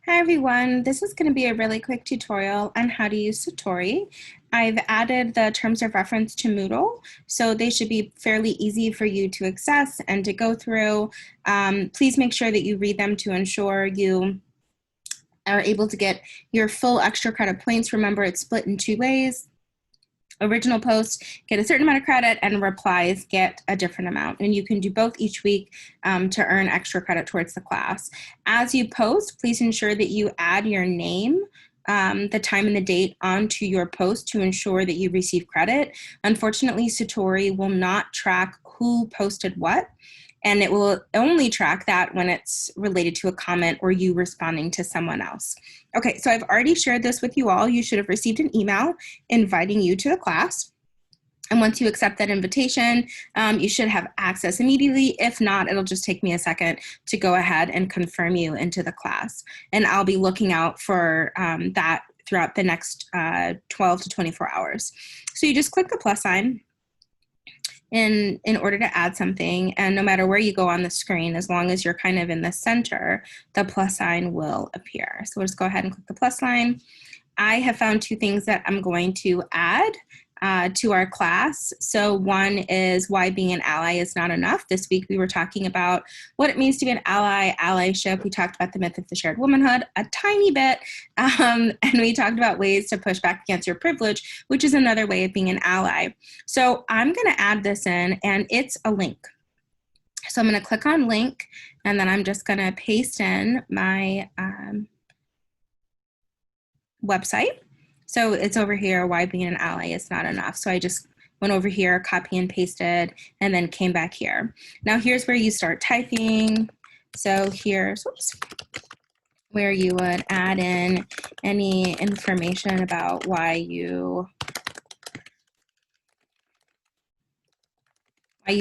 Hi everyone, this is going to be a really quick tutorial on how to use Sutori. I've added the terms of reference to Moodle, so they should be fairly easy for you to access and to go through. Please make sure that you read them to ensure you are able to get your full extra credit points. Remember, it's split in two ways. Original posts get a certain amount of credit and replies get a different amount. And you can do both each week to earn extra credit towards the class. As you post, please ensure that you add your name, the time and the date onto your post to ensure that you receive credit. Unfortunately, Sutori will not track who posted what, and it will only track that when it's related to a comment or you responding to someone else. Okay, so I've already shared this with you all. You should have received an email inviting you to the class. And once you accept that invitation, you should have access immediately. If not, it'll just take me a second to go ahead and confirm you into the class. And I'll be looking out for that throughout the next 12 to 24 hours. So you just click the plus sign in order to add something, and no matter where you go on the screen, as long as you're kind of in the center, the plus sign will appear. So we'll just go ahead and click the plus sign. I have found two things that I'm going to add to our class. So one is why being an ally is not enough. This week we were talking about what it means to be an ally, allyship. We talked about the myth of the shared womanhood a tiny bit, and we talked about ways to push back against your privilege, which is another way of being an ally. So I'm going to add this in, and it's a link. So I'm going to click on link, and then I'm just going to paste in my website. So it's over here, why being an ally is not enough. So I just went over here, copy and pasted, and then came back here. Now here's where you start typing. So here's, where you would add in any information about why you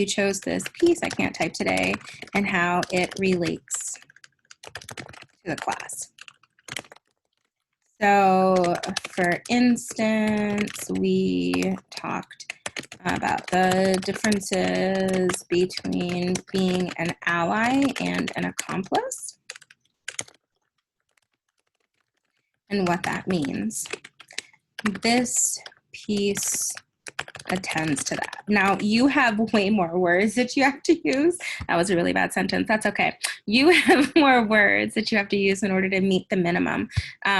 chose this piece, I can't type today, and how it relates to the class. So for instance, we talked about the differences between being an ally and an accomplice and what that means. This piece attends to that. Now, you have way more words that you have to use. That was a really bad sentence. That's okay. You have more words that you have to use in order to meet the minimum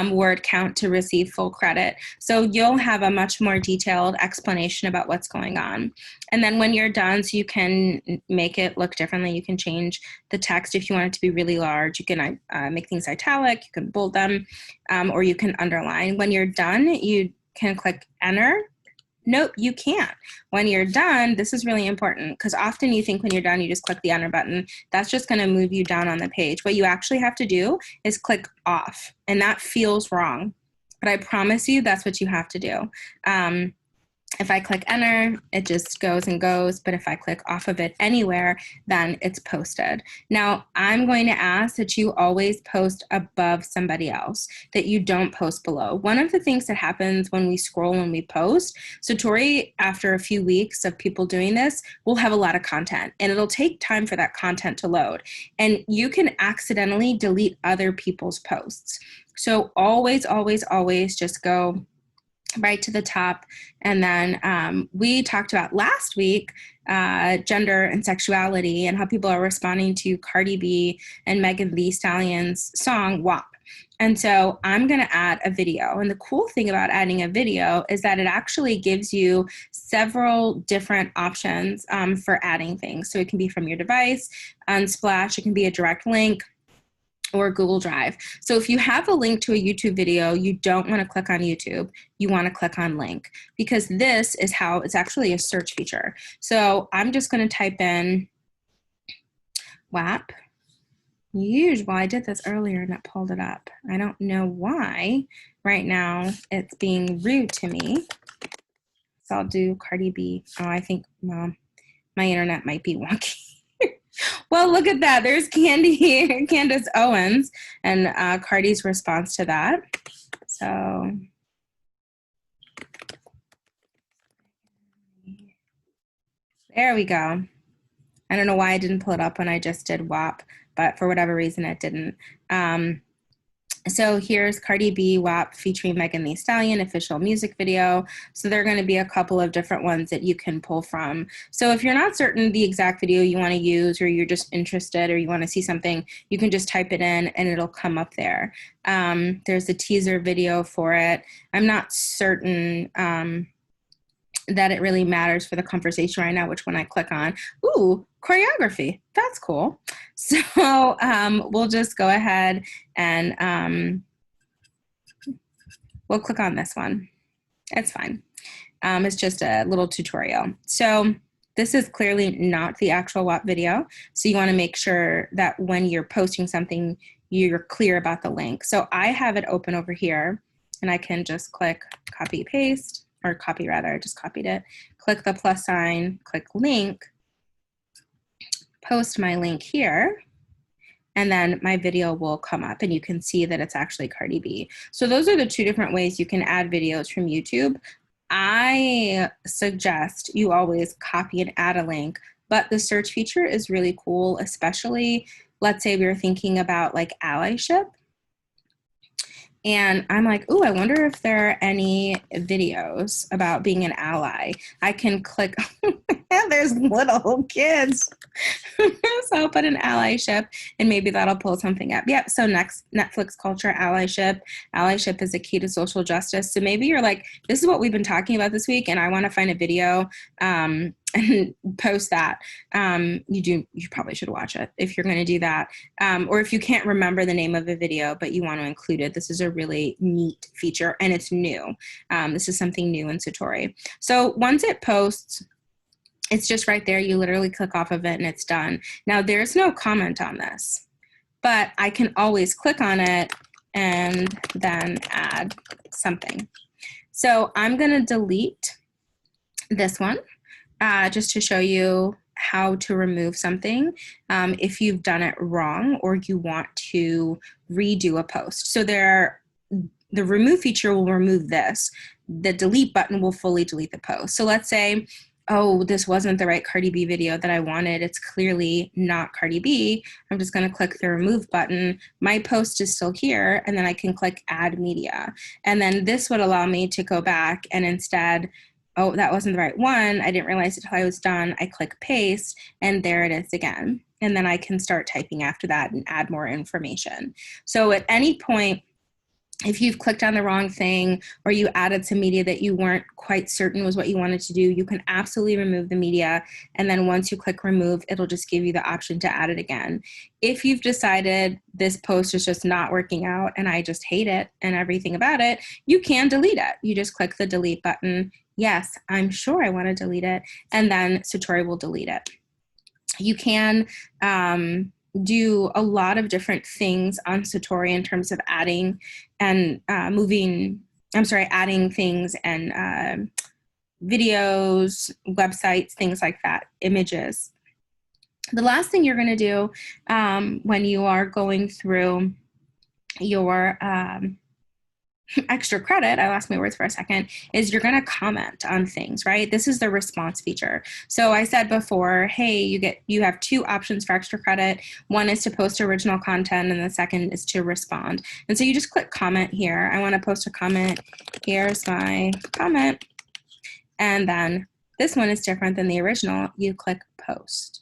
word count to receive full credit. So you'll have a much more detailed explanation about what's going on. And then when you're done, so you can make it look differently, you can change the text if you want it to be really large. You can make things italic, you can bold them, or you can underline. When you're done, you can click enter. Nope, you can't. When you're done, this is really important because often you think when you're done, you just click the enter button. That's just going to move you down on the page. What you actually have to do is click off, and that feels wrong. But I promise you that's what you have to do. If I click enter, it just goes and goes, but if I click off of it anywhere, then it's posted. Now, I'm going to ask that you always post above somebody else, that you don't post below. One of the things that happens when we scroll and we post, Sutori, after a few weeks of people doing this, will have a lot of content, and it'll take time for that content to load. And you can accidentally delete other people's posts. So always, always, always just go right to the top. And then we talked about last week gender and sexuality and how people are responding to Cardi B and Megan Thee Stallion's song WAP. And so I'm going to add a video. And the cool thing about adding a video is that it actually gives you several different options for adding things. So it can be from your device, Unsplash, it can be a direct link, or Google Drive. So if you have a link to a YouTube video, you don't want to click on YouTube. You want to click on link, because this is how it's actually a search feature. So I'm just going to type in WAP. Well, I did this earlier and it pulled it up. I don't know why right now it's being rude to me. So I'll do Cardi B. Oh, I think my internet might be wonky. Well, look at that. There's Candace Owens, and Cardi's response to that. So there we go. I don't know why I didn't pull it up when I just did WAP, but for whatever reason it didn't. So here's Cardi B WAP featuring Megan Thee Stallion official music video. So there are going to be a couple of different ones that you can pull from. So if you're not certain the exact video you want to use, or you're just interested, or you want to see something, you can just type it in and it'll come up there. There's a teaser video for it. I'm not certain that it really matters for the conversation right now which one I click on. Ooh, choreography. That's cool. So we'll just go ahead and we'll click on this one. It's fine. It's just a little tutorial. So this is clearly not the actual WAP video. So you want to make sure that when you're posting something, you're clear about the link. So I have it open over here, and I can just click copy paste, or copy rather, I just copied it. Click the plus sign, click link, post my link here, and then my video will come up and you can see that it's actually Cardi B. So those are the two different ways you can add videos from YouTube. I suggest you always copy and add a link, but the search feature is really cool, especially let's say we were thinking about like allyship. And I'm like, ooh, I wonder if there are any videos about being an ally. I can click, there's little kids. So I'll put an allyship and maybe that'll pull something up. Yep, so next, Netflix culture, allyship. Allyship is a key to social justice. So maybe you're like, this is what we've been talking about this week and I want to find a video and post that. You probably should watch it if you're going to do that. Or if you can't remember the name of a video, but you want to include it, this is a really neat feature and it's new. This is something new in Sutori. So once it posts, it's just right there. You literally click off of it and it's done. Now there's no comment on this, but I can always click on it and then add something. So I'm going to delete this one just to show you how to remove something if you've done it wrong or you want to redo a post. So the remove feature will remove this. The delete button will fully delete the post. So let's say, oh, this wasn't the right Cardi B video that I wanted. It's clearly not Cardi B. I'm just going to click the remove button. My post is still here, and then I can click add media. And then this would allow me to go back and instead, oh, that wasn't the right one. I didn't realize it until I was done. I click paste, and there it is again. And then I can start typing after that and add more information. So at any point, if you've clicked on the wrong thing or you added some media that you weren't quite certain was what you wanted to do, you can absolutely remove the media. And then once you click remove, it'll just give you the option to add it again. If you've decided this post is just not working out and I just hate it and everything about it, you can delete it. You just click the delete button. Yes, I'm sure I want to delete it. And then Sutori will delete it. You can do a lot of different things on Sutori in terms of adding and adding things and videos, websites, things like that, images. The last thing you're going to do when you are going through your extra credit, I lost my words for a second, is you're going to comment on things, right? This is the response feature. So I said before, hey, you have two options for extra credit. One is to post original content and the second is to respond. And so you just click comment here. I want to post a comment. Here's my comment. And then this one is different than the original. You click post.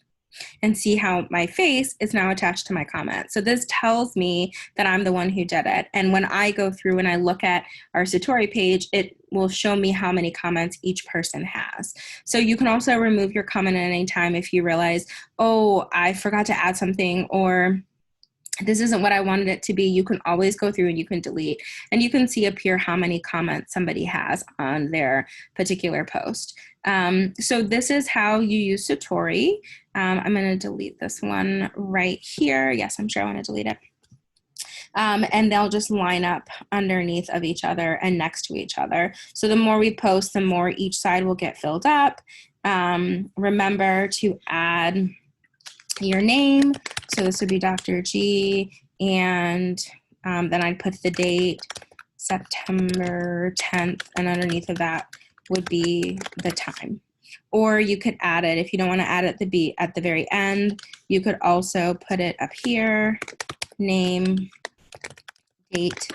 And see how my face is now attached to my comment. So this tells me that I'm the one who did it. And when I go through and I look at our Sutori page, it will show me how many comments each person has. So you can also remove your comment at any time if you realize, oh, I forgot to add something, or this isn't what I wanted it to be. You can always go through and you can delete, and you can see up here how many comments somebody has on their particular post. So this is how you use Sutori. I'm going to delete this one right here. Yes, I'm sure I want to delete it. And they'll just line up underneath of each other and next to each other. So the more we post, the more each side will get filled up. Remember to add your name. So this would be Dr. G, and then I'd put the date, September 10th, and underneath of that would be the time. Or you could add it, if you don't want to add it at the very end, you could also put it up here, name, date,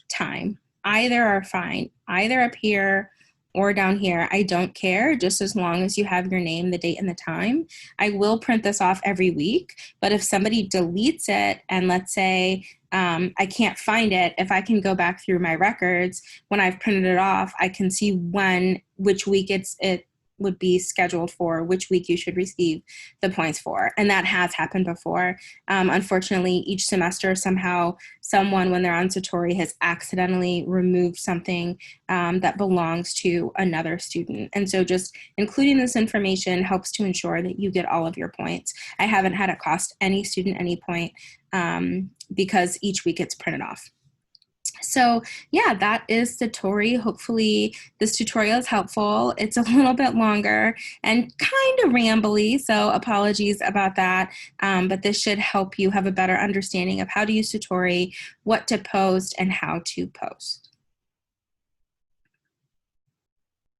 time. Either are fine, either up here or down here. I don't care, just as long as you have your name, the date, and the time. I will print this off every week, but if somebody deletes it and let's say I can't find it, if I can go back through my records, when I've printed it off, I can see which week it would be scheduled for, which week you should receive the points for. And that has happened before. Unfortunately, each semester, somehow someone, when they're on Sutori, has accidentally removed something that belongs to another student. And so just including this information helps to ensure that you get all of your points. I haven't had it cost any student any point because each week it's printed off. So yeah, that is Sutori. Hopefully this tutorial is helpful. It's a little bit longer and kind of rambly, so apologies about that. But this should help you have a better understanding of how to use Sutori, what to post, and how to post.